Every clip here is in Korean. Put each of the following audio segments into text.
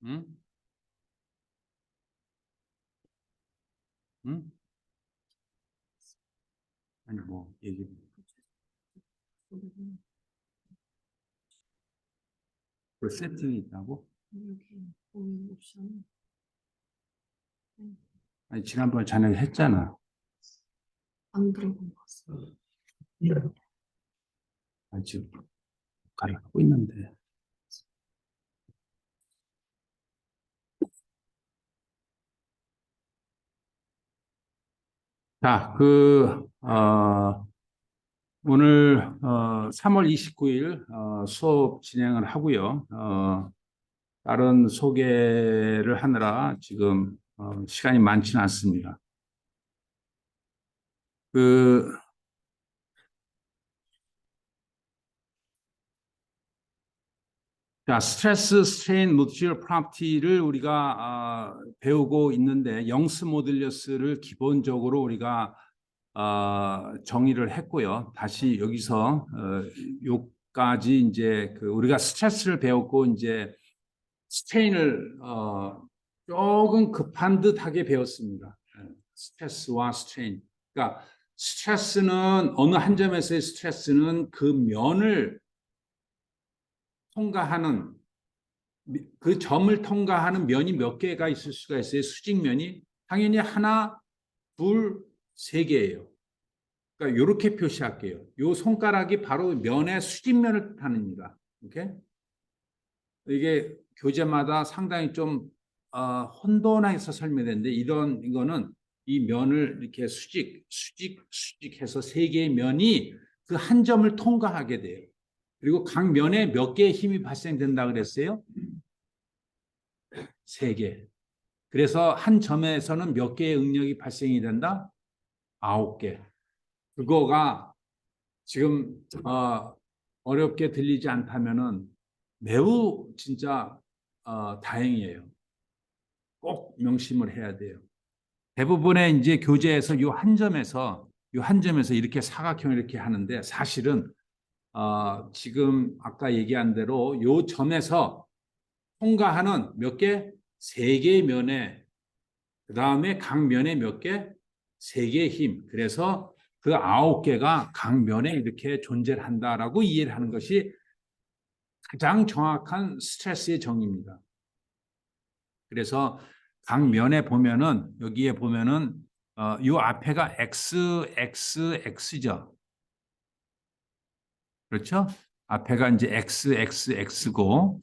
응? 응? 아니 뭐 얘기. 그 세팅이 있다고? 아니 지난번에 자네 했잖아. 안 들어본 것 같습니다. 아니 지금 가르치고 있는데. 자, 오늘 3월 29일 수업 진행을 하고요. 다른 소개를 하느라 지금 시간이 많지는 않습니다. 그, 자, 스트레스, 스트레인, 모티지얼 프로퍼티를 우리가 배우고 있는데 영스 모듈러스를 기본적으로 우리가 정의를 했고요. 다시 여기서 요까지 이제 우리가 스트레스를 배웠고 이제 스트레인을 조금 급한 듯하게 배웠습니다. 스트레스와 스트레인. 그러니까 스트레스는 어느 한 점에서의 스트레스는 그 면을 통과하는 그 점을 통과하는 면이 몇 개가 있을 수가 있어요. 수직면이 당연히 하나, 둘, 세 개예요. 그러니까 이렇게 표시할게요. 이 손가락이 바로 면의 수직면을 뜻합니다. 오케이? 이게 교재마다 상당히 좀 혼돈해서 설명되는데 이거는 이 면을 이렇게 수직해서 세 개의 면이 그 한 점을 통과하게 돼요. 그리고 각 면에 몇 개의 힘이 발생된다 그랬어요? 세 개. 그래서 한 점에서는 몇 개의 응력이 발생이 된다? 9개. 그거가 지금 어렵게 들리지 않다면은 매우 진짜 다행이에요. 꼭 명심을 해야 돼요. 대부분의 이제 교재에서 요 한 점에서 이렇게 사각형 이렇게 하는데 사실은 지금 아까 얘기한 대로 요 점에서 통과하는 몇 개? 세 개의 면에 그 다음에 각 면에 몇 개? 세 개의 힘. 그래서 그 9개가 각 면에 이렇게 존재를 한다라고 이해를 하는 것이 가장 정확한 스트레스의 정의입니다. 그래서 각 면에 보면은 여기에 보면은 이 앞에가 XXX죠. 그렇죠? 앞에가 이제 XXX고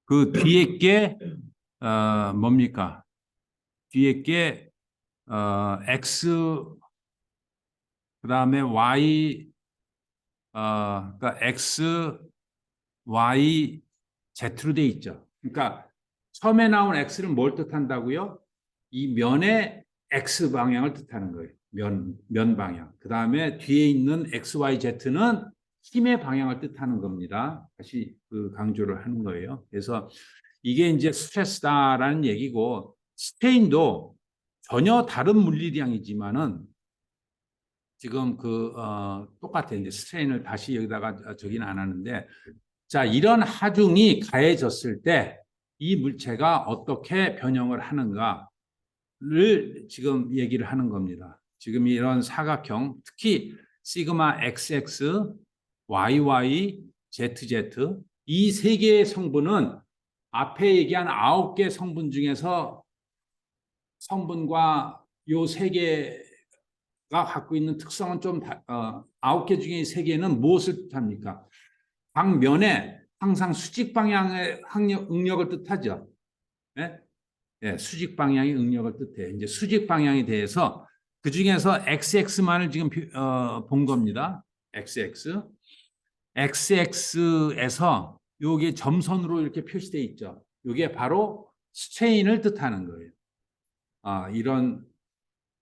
그 뒤에 게 뭡니까? 뒤에 게 X 그다음에 Y 그러니까 X, Y, Z로 돼 있죠. 그러니까 처음에 나온 X는 뭘 뜻한다고요? 이 면의 X 방향을 뜻하는 거예요. 면 방향. 그 다음에 뒤에 있는 X, Y, Z는 힘의 방향을 뜻하는 겁니다. 다시 강조를 하는 거예요. 그래서 이게 이제 스트레스다라는 얘기고 스페인도 전혀 다른 물리량이지만은 지금 똑같아요. 이제 스트레인을 다시 여기다가 저기는 안 하는데 자, 이런 하중이 가해졌을 때 이 물체가 어떻게 변형을 하는가를 지금 얘기를 하는 겁니다. 지금 이런 사각형, 특히 시그마 XX, YY, ZZ 이 세 개의 성분은 앞에 얘기한 9개 성분 중에서 성분과 요 세 개가 갖고 있는 특성은 좀 9개 중에 3개는 무엇을 뜻합니까? 각 면에 항상 수직 방향의 응력을 뜻하죠. 네? 네, 수직 방향의 응력을 뜻해. 이제 수직 방향에 대해서 그 중에서 XX만을 지금 본 겁니다. XX. XX에서 요게 점선으로 이렇게 표시되어 있죠. 요게 바로 스트레인을 뜻하는 거예요. 이런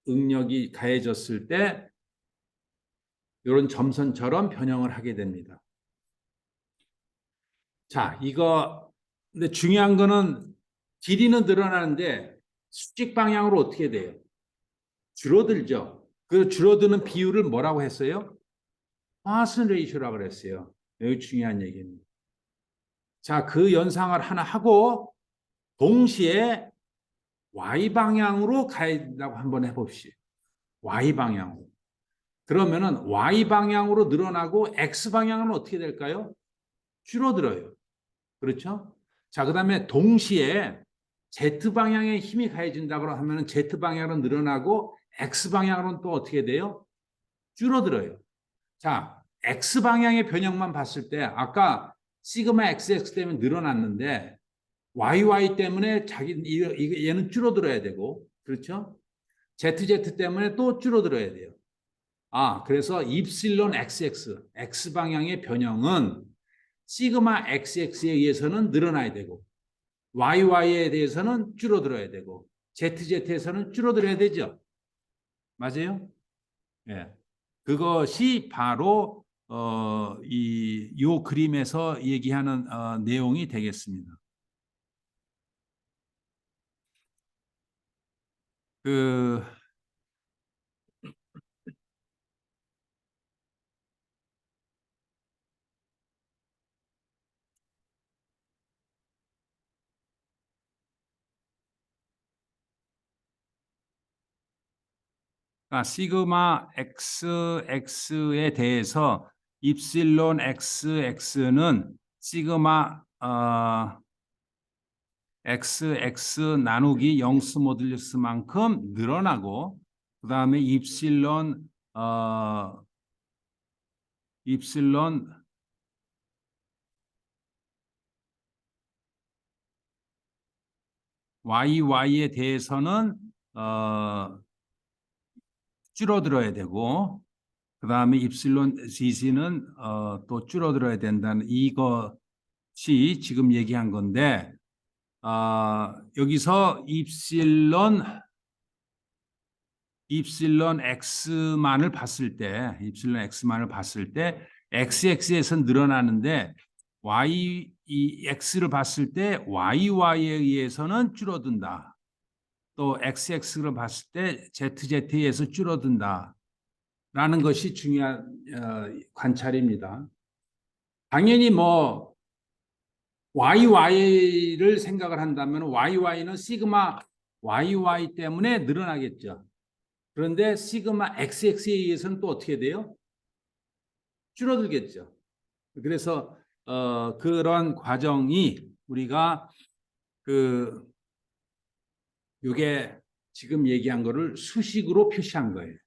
응력이 가해졌을 때 이런 점선처럼 변형을 하게 됩니다. 자, 근데 중요한 거는 길이는 늘어나는데 수직 방향으로 어떻게 돼요? 줄어들죠. 그 줄어드는 비율을 뭐라고 했어요? 파슨 레이쇼라고 그랬어요. 여기 중요한 얘기입니다. 자, 그 연상을 하나 하고 동시에 Y 방향으로 가야 된다고 한번 해봅시다. Y 방향으로. 그러면은 Y 방향으로 늘어나고 X 방향은 어떻게 될까요? 줄어들어요. 그렇죠? 자, 그다음에 동시에 Z 방향에 힘이 가해진다고 하면은 Z 방향으로 늘어나고 X 방향으로는 또 어떻게 돼요? 줄어들어요. 자, X 방향의 변형만 봤을 때 아까 시그마 XX 때문에 늘어났는데 YY 때문에 얘는 줄어들어야 되고 그렇죠? ZZ 때문에 또 줄어들어야 돼요. 아, 그래서 입실론 XX, X 방향의 변형은 시그마 XX에 의해서는 늘어나야 되고 YY에 대해서는 줄어들어야 되고 ZZ에서는 줄어들어야 되죠. 맞아요? 예. 그것이 바로 요 그림에서 얘기하는 내용이 되겠습니다. 그 그러니까 시그마 XX에 대해서 입실론 XX는 시그마 XX 나누기 영스 모듈리스만큼 늘어나고 그 다음에 입실론 YY에 대해서는 줄어들어야 되고 그 다음에 입실론 ZZ는 또 줄어들어야 된다는 이것이 지금 얘기한 건데 여기서 입실론 X만을 봤을 때 입실론 X만을 봤을 때 XX에서 늘어나는데 X를 봤을 때 YY에 의해서는 줄어든다. 또 XX를 봤을 때 ZZ에 의해서 줄어든다. 라는 것이 중요한 관찰입니다. 당연히 뭐 YY를 생각을 한다면 YY는 시그마 YY 때문에 늘어나겠죠. 그런데 시그마 XX에 의해서는 또 어떻게 돼요? 줄어들겠죠. 그래서 그런 과정이 우리가 그 요게 지금 얘기한 거를 수식으로 표시한 거예요.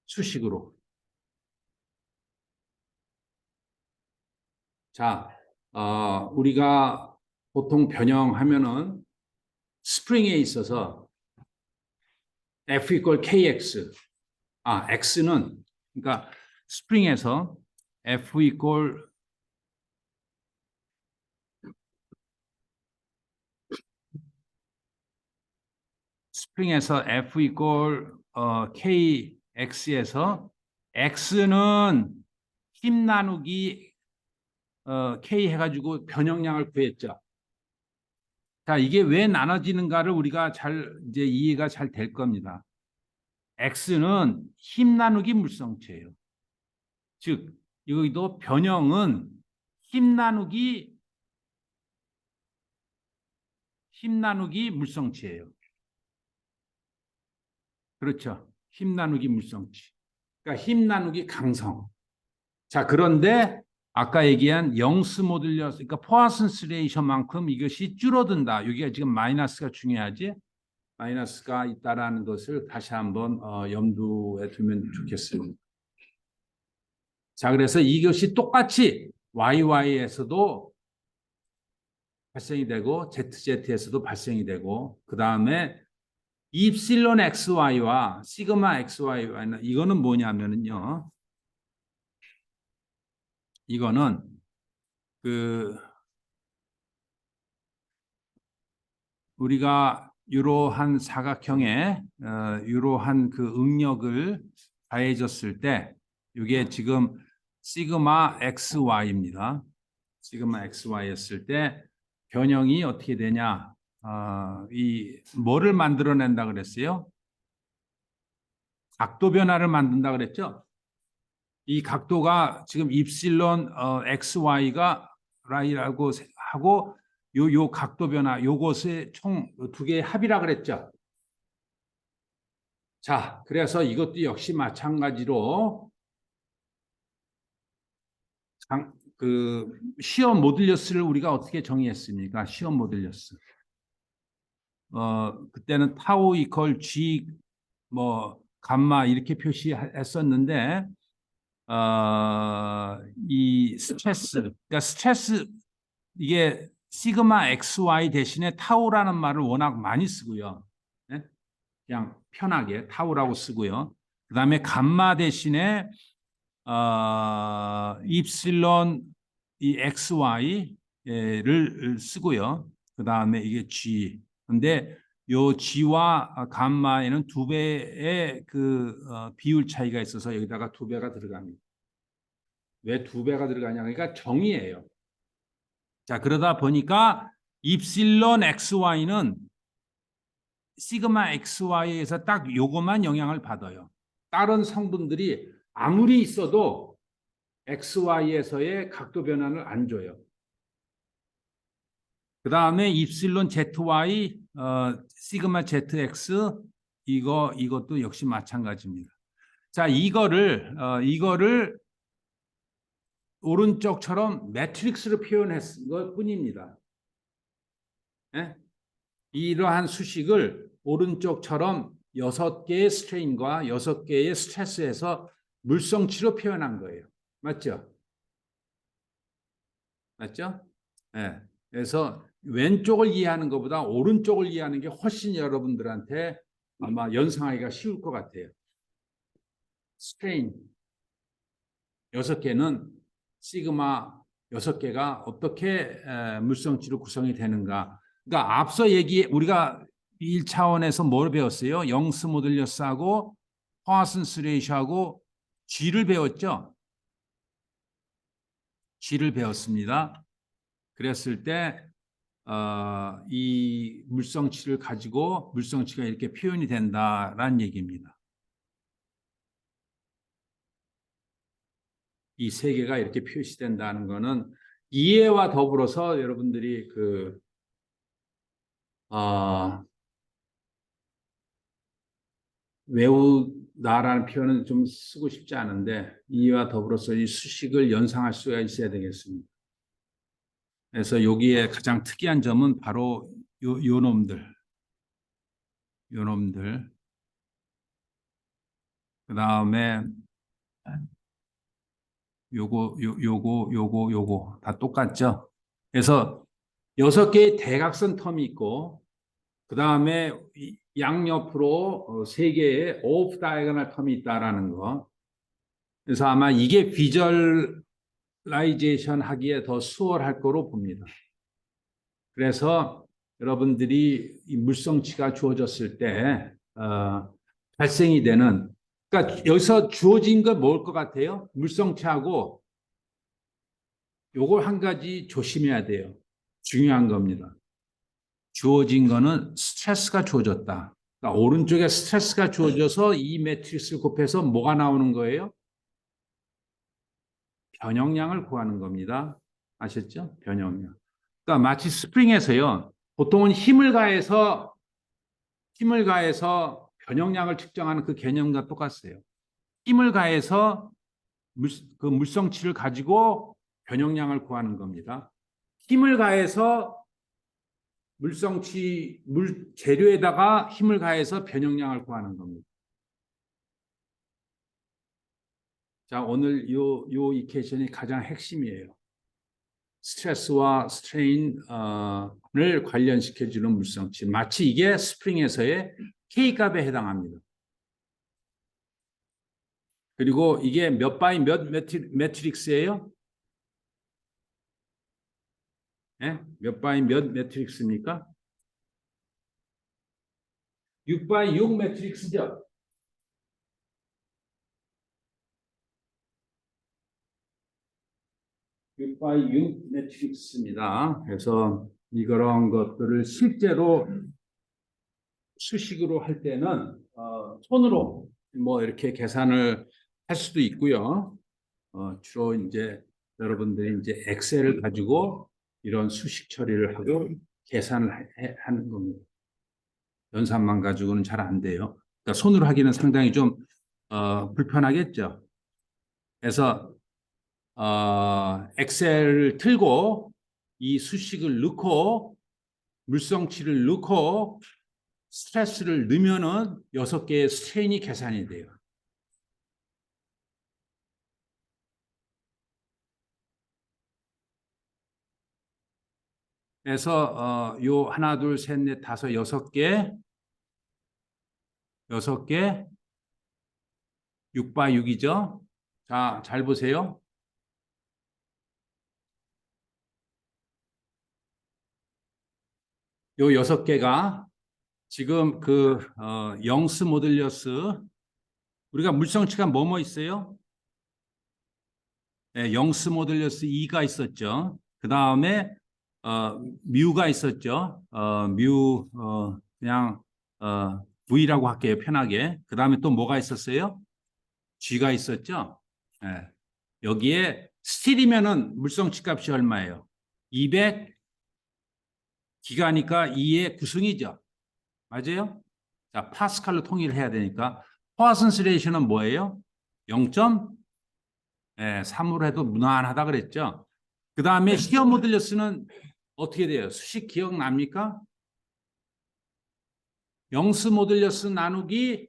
수식으로. 자, 우리가 보통 변형하면은 스프링에 있어서 F equal KX. X는 그러니까 스프링에서 F equal 스프링에서 F equal KX에서 X는 힘 나누기 K 해가지고 변형량을 구했죠. 자, 이게 왜 나눠지는가를 우리가 잘 이제 이해가 잘 될 겁니다. X는 힘 나누기 물성체예요. 즉, 여기도 변형은 힘 나누기 물성체예요. 그렇죠. 힘 나누기 물성체. 그러니까 힘 나누기 강성. 자, 그런데 아까 얘기한 영스 모듈러스, 그러니까 포아슨스 레이셔만큼 이것이 줄어든다. 여기가 지금 마이너스가 중요하지. 마이너스가 있다라는 것을 다시 한번 염두에 두면 좋겠습니다. 자, 그래서 이것이 똑같이 YY에서도 발생이 되고 ZZ에서도 발생이 되고 그 다음에 입실론 XY와 시그마 XY는 이거는 뭐냐면요. 이거는 그 우리가 이러한 사각형에 이러한 그 응력을 가해졌을 때 이게 지금 시그마 XY입니다. 시그마 XY였을 때 변형이 어떻게 되냐? 이 뭐를 만들어낸다 그랬어요? 각도 변화를 만든다 그랬죠? 이 각도가 지금 입실론 XY가 라이라고 하고 요 각도 변화 요것의 총 두 개의 합이라 그랬죠. 자, 그래서 이것도 역시 마찬가지로 그 시험 모듈러스를 우리가 어떻게 정의했습니까? 시험 모듈러스. 그때는 타우 이퀄 G 뭐 감마 이렇게 표시했었는데 이 스트레스, 그러니까 스트레스 이게 시그마 XY 대신에 타우라는 말을 워낙 많이 쓰고요. 네? 그냥 편하게 타우라고 쓰고요. 그다음에 감마 대신에 입실론 이 XY를 쓰고요. 그다음에 이게 G. 근데 요 G와 감마에는 두 배의 그 비율 차이가 있어서 여기다가 두 배가 들어갑니다. 왜 두 배가 들어가냐? 그러니까 정의예요. 자, 그러다 보니까 입실론 XY는 시그마 XY에서 딱 요것만 영향을 받아요. 다른 성분들이 아무리 있어도 XY에서의 각도 변화를 안 줘요. 그 다음에 입실론 ZY, 시그마 ZX 이것도 역시 마찬가지입니다. 자, 이거를 오른쪽처럼 매트릭스로 표현했을 것 뿐입니다. 네? 이러한 수식을 오른쪽처럼 6개의 스트레인과 6개의 스트레스에서 물성치로 표현한 거예요. 맞죠? 맞죠? 네. 그래서 왼쪽을 이해하는 것보다 오른쪽을 이해하는 게 훨씬 여러분들한테 아마 연상하기가 쉬울 것 같아요. 스트레인 6개는 시그마 6개가 어떻게 물성치로 구성이 되는가. 그러니까 앞서 우리가 1차원에서 뭘 배웠어요? 영스 모듈러스하고 파슨스 레이쇼하고 G를 배웠죠? G를 배웠습니다. 그랬을 때 이 물성치를 가지고 물성치가 이렇게 표현이 된다라는 얘기입니다. 이 세 개가 이렇게 표시된다는 것은 이해와 더불어서 여러분들이 외우다라는 표현은 좀 쓰고 싶지 않은데 이해와 더불어서 이 수식을 연상할 수가 있어야 되겠습니다. 그래서 여기에 가장 특이한 점은 바로 요 놈들. 그다음에 요거 다 똑같죠? 그래서 6개의 대각선 텀이 있고 그다음에 양옆으로 3개의 오프 다이거널 텀이 있다라는 거. 그래서 아마 이게 비주얼라이제이션 하기에 더 수월할 거로 봅니다. 그래서 여러분들이 이 물성치가 주어졌을 때 발생이 되는, 그러니까 여기서 주어진 건 뭘 것 같아요? 물성치하고 요걸 한 가지 조심해야 돼요. 중요한 겁니다. 주어진 거는 스트레스가 주어졌다. 그러니까 오른쪽에 스트레스가 주어져서 이 매트릭스를 곱해서 뭐가 나오는 거예요? 변형량을 구하는 겁니다. 아셨죠? 변형량. 그러니까 마치 스프링에서요. 보통은 힘을 가해서 변형량을 측정하는 그 개념과 똑같아요. 힘을 가해서 그 물성치를 가지고 변형량을 구하는 겁니다. 힘을 가해서 재료에다가 힘을 가해서 변형량을 구하는 겁니다. 자, 오늘 요 이퀘이션이 가장 핵심이에요. 스트레스와 스트레인을 관련시켜주는 물성치. 마치 이게 스프링에서의 K값에 해당합니다. 그리고 이게 몇 바이 몇 매트릭스예요? 네? 몇 바이 몇 매트릭스입니까? 6 바이 6 매트릭스죠. 6 바이 6 매트릭스입니다. 그래서 이런 것들을 실제로 수식으로 할 때는 손으로 뭐 이렇게 계산을 할 수도 있고요. 주로 이제 여러분들이 이제 엑셀을 가지고 이런 수식 처리를 하고 계산을 하는 겁니다. 연산만 가지고는 잘 안 돼요. 그러니까 손으로 하기는 상당히 좀 불편하겠죠. 그래서 엑셀을 틀고 이 수식을 넣고 물성치를 넣고 스트레스를 넣으면은 6개의 스트레인이 계산이 돼요. 그래서 요 하나, 둘, 셋, 넷, 다섯, 6개, 6x6이죠. 자, 잘 보세요. 요 6개가 지금 그 영스 모듈러스 우리가 물성치가 뭐뭐 있어요? 네, 영스 모듈러스 2가 있었죠. 그 다음에 뮤가 있었죠. 그냥 V라고 할게요. 편하게. 그 다음에 또 뭐가 있었어요? G가 있었죠. 네. 여기에 스틸이면은 물성치 값이 얼마예요? 200 기가니까 2의 구승이죠. 맞아요? 자, 파스칼로 통일해야 되니까 포아슨스 레이셔는 뭐예요? 0.3으로 해도 무난하다 그랬죠. 그 다음에 시어 모듈러스는 어떻게 돼요? 수식 기억납니까? 영스 모듈러스 나누기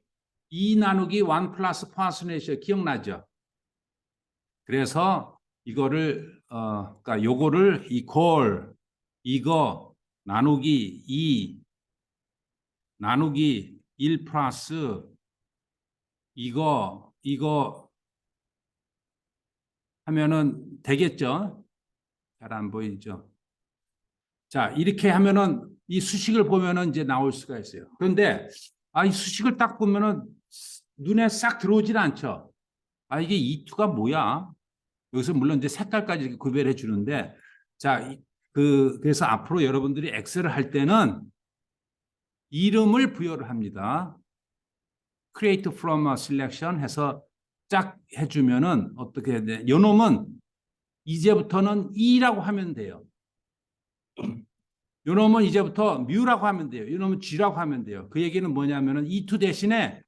2 나누기 1 플러스 포아슨 레이셔 기억나죠? 그래서 이거를 그러니까 요거를 이거 나누기 2 나누기 1 플러스 이거 하면은 되겠죠? 잘 안 보이죠? 자, 이렇게 하면은 이 수식을 보면은 이제 나올 수가 있어요. 그런데 이 수식을 딱 보면은 눈에 싹 들어오질 않죠. 이게 E2가 뭐야? 여기서 물론 이제 색깔까지 이렇게 구별해 주는데 자, 그래서 앞으로 여러분들이 엑셀을 할 때는 이름을 부여를 합니다. Create from a selection 해서 쫙 해주면은 어떻게 해야 돼? 요놈은 이제부터는 E라고 하면 돼요. 요놈은 이제부터 뮤라고 하면 돼요. 요놈은 G라고 하면 돼요. 그 얘기는 뭐냐면은 E2 대신에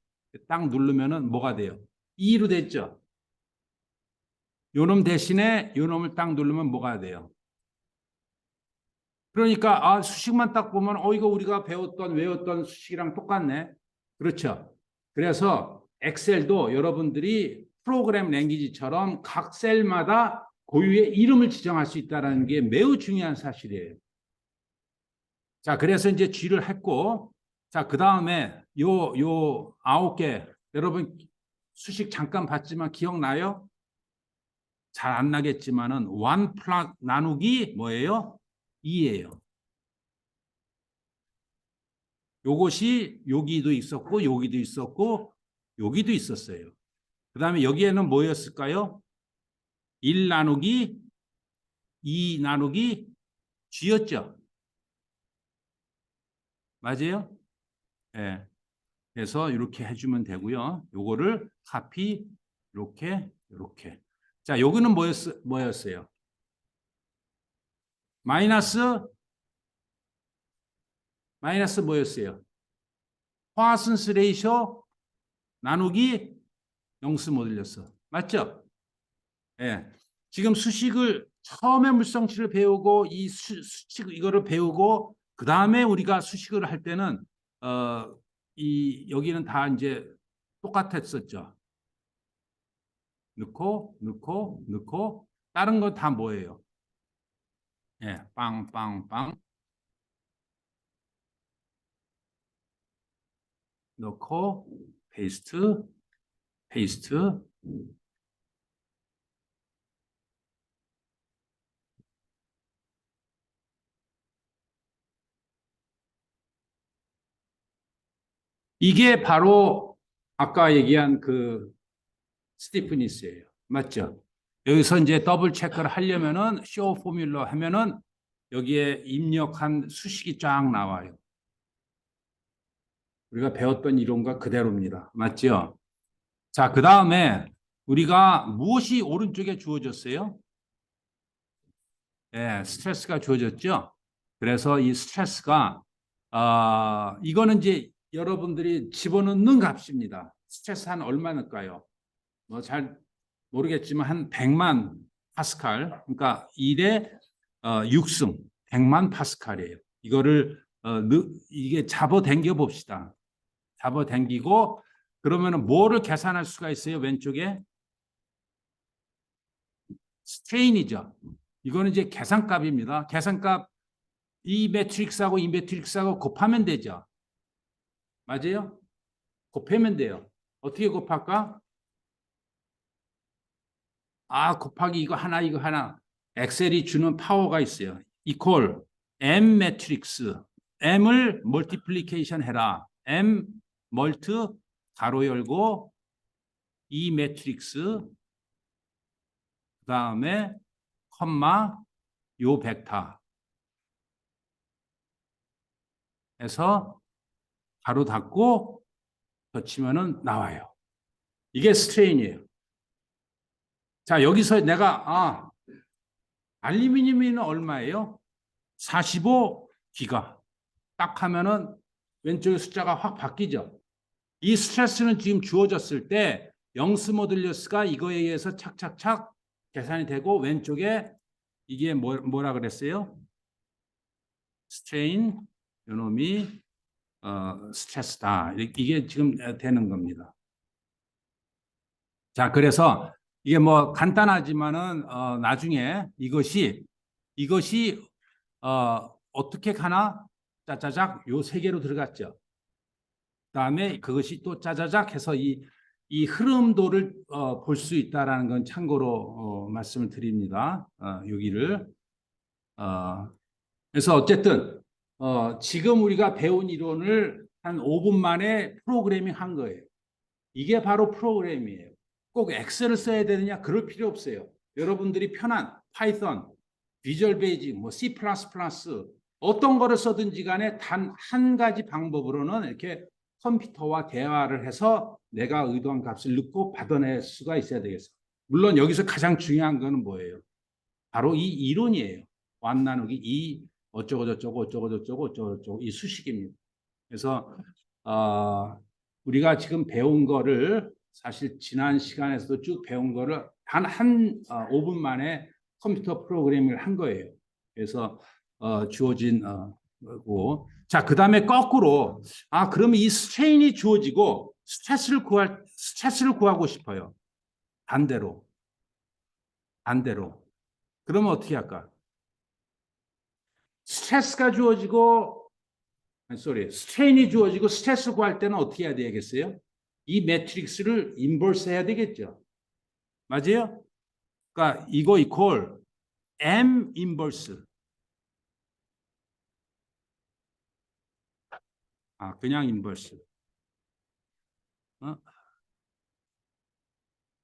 딱 누르면은 뭐가 돼요? E로 됐죠. 요놈 대신에 요놈을 딱 누르면 뭐가 돼요? 그러니까 수식만 딱 보면 이거 우리가 외웠던 수식이랑 똑같네. 그렇죠. 그래서 엑셀도 여러분들이 프로그램 랭귀지처럼 각 셀마다 고유의 이름을 지정할 수 있다는 게 매우 중요한 사실이에요. 자, 그래서 이제 G를 했고, 자, 그 다음에 요 9개, 여러분 수식 잠깐 봤지만 기억나요? 잘 안 나겠지만은 1 플러스 나누기 뭐예요? 2예요. 요것이 여기도 있었고, 여기도 있었고, 여기도 있었어요. 그 다음에 여기에는 뭐였을까요? 1 나누기 2 나누기 G였죠. 맞아요? 예. 네. 그래서 이렇게 해주면 되고요. 요거를 카피 이렇게. 자, 여기는 뭐였어요? 마이너스 뭐였어요? 화슨스 레이쇼 나누기 영스 모듈러스. 맞죠? 예. 네. 지금 수식을 처음에 물성치를 배우고 이 수식 이거를 배우고 그 다음에 우리가 수식을 할 때는 여기는 다 이제 똑같았었죠. 넣고 다른 건 다 뭐예요? 예, 빵 넣고 페이스트 이게 바로 아까 얘기한 그 스티프니스예요. 맞죠? 여기서 이제 더블 체크를 하려면은 쇼 포뮬러 하면은 여기에 입력한 수식이 쫙 나와요. 우리가 배웠던 이론과 그대로입니다. 맞죠? 자, 그 다음에 우리가 무엇이 오른쪽에 주어졌어요? 예, 스트레스가 주어졌죠? 그래서 이 스트레스가, 이거는 이제 여러분들이 집어넣는 값입니다. 스트레스 한 얼마 넣을까요? 뭐 잘 모르겠지만 한 100만 파스칼, 그러니까 1의 6승, 100만 파스칼이에요. 이거를 이게 잡아당겨 봅시다. 잡아당기고 그러면은 뭐를 계산할 수가 있어요? 왼쪽에 스트레인이죠. 이거는 이제 계산값입니다. 계산값 이 매트릭스하고 이 매트릭스하고 곱하면 되죠. 맞아요? 곱하면 돼요. 어떻게 곱할까? 곱하기 이거 하나 이거 하나. 엑셀이 주는 파워가 있어요. 이퀄 M 매트릭스. M을 멀티플리케이션 해라. M 멀트 가로 열고 이 매트릭스 그다음에 컴마 요 벡터 해서 가로 닫고 덧치면은 나와요. 이게 스트레인이에요. 자, 여기서 내가 알루미늄은 얼마예요? 45기가. 딱 하면은 왼쪽에 숫자가 확 바뀌죠. 이 스트레스는 지금 주어졌을 때 영스 모듈러스가 이거에 의해서 착착착 계산이 되고 왼쪽에 이게 뭐라 그랬어요? 스트레인 요놈이 스트레스다. 이게 지금 되는 겁니다. 자, 그래서 이게 뭐 간단하지만은 나중에 이것이 어떻게 가나 짜자작 요 세 개로 들어갔죠. 그다음에 그것이 또 짜자작 해서 이 흐름도를 볼 수 있다라는 건 참고로 말씀을 드립니다. 여기를 그래서 어쨌든 지금 우리가 배운 이론을 한 5분 만에 프로그래밍 한 거예요. 이게 바로 프로그램이에요. 꼭 엑셀을 써야 되느냐? 그럴 필요 없어요. 여러분들이 편한 파이썬, 비주얼 베이직, 뭐 C++ 어떤 거를 써든지 간에 단 한 가지 방법으로는 이렇게 컴퓨터와 대화를 해서 내가 의도한 값을 넣고 받아낼 수가 있어야 되겠어요. 물론 여기서 가장 중요한 거는 뭐예요? 바로 이 이론이에요. 완 나누기 2 어쩌고 저쩌고 어쩌고 저쩌고 어쩌고 저쩌고 이 수식입니다. 그래서 우리가 지금 배운 거를 사실 지난 시간에서도 쭉 배운 거를 단 한 5분 만에 컴퓨터 프로그래밍을 한 거예요. 그래서 주어진 거고. 자, 그다음에 거꾸로 그러면 이 스트레인이 주어지고 스트레스를 구하고 싶어요. 반대로. 그러면 어떻게 할까? 스트레스가 주어지고 스트레인이 주어지고 스트레스 구할 때는 어떻게 해야 되겠어요? 이 매트릭스를 인버스 해야 되겠죠. 맞아요? 그러니까 이거 이퀄 M 인버스. 그냥 인버스.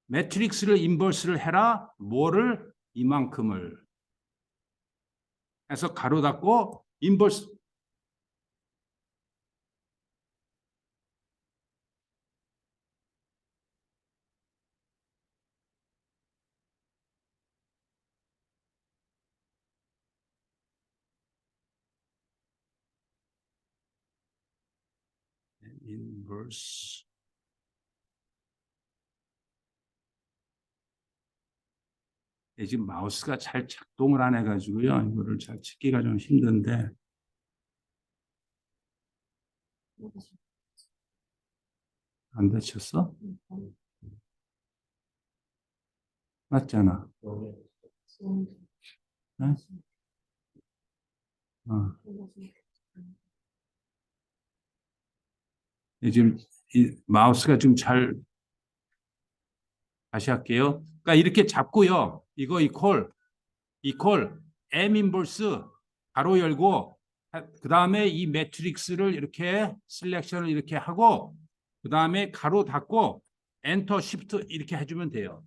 매트릭스를 인버스를 해라. 뭐를? 이만큼을. 해서 가로 닫고 인버스. 인버스. 지금 마우스가 잘 작동을 안 해가지고요. 이거를 잘 찾기가 좀 힘든데. 안 다쳤어? 맞잖아. 네? 지금 이 마우스가 좀 잘 다시 할게요. 그러니까 이렇게 잡고요. 이거 이퀄 M 인버스 가로 열고 그 다음에 이 매트릭스를 이렇게 셀렉션을 이렇게 하고 그 다음에 가로 닫고 엔터 시프트 이렇게 해주면 돼요.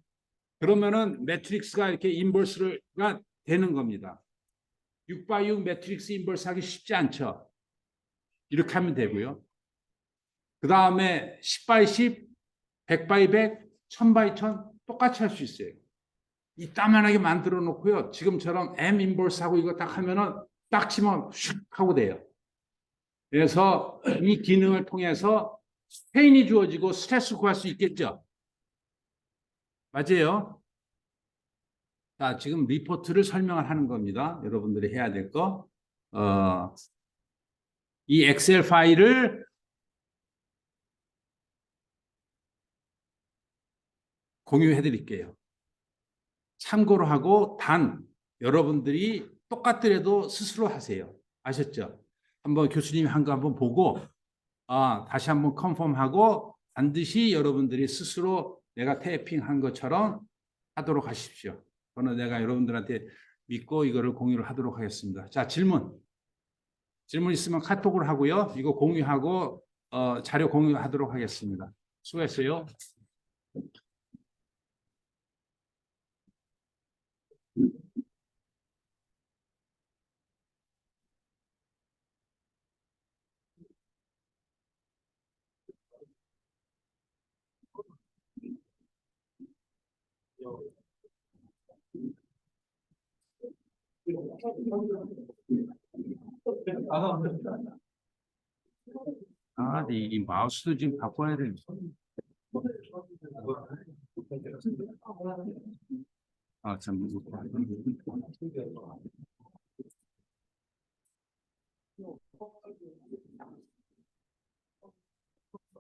그러면은 매트릭스가 이렇게 인버스가 되는 겁니다. 6x6 매트릭스 인버스 하기 쉽지 않죠. 이렇게 하면 되고요. 그 다음에 10x10, 100x100, 1000x1000 똑같이 할 수 있어요. 이따만하게 만들어 놓고요. 지금처럼 M 인버스 하고 이거 딱 하면은 딱 치면 슉 하고 돼요. 그래서 이 기능을 통해서 스페인이 주어지고 스트레스 구할 수 있겠죠. 맞아요. 자, 지금 리포트를 설명을 하는 겁니다. 여러분들이 해야 될 거. 이 엑셀 파일을 공유해 드릴게요. 참고로 하고 단 여러분들이 똑같더라도 스스로 하세요. 아셨죠? 한번 교수님이 한 거 한번 보고 다시 한번 컨펌하고 반드시 여러분들이 스스로 내가 태핑한 것처럼 하도록 하십시오. 저는 내가 여러분들한테 믿고 이거를 공유를 하도록 하겠습니다. 자, 질문 있으면 카톡으로 하고요. 이거 공유하고 자료 공유하도록 하겠습니다. 수고했어요. 이 마우스도 지금 바꿔야 돼. 참.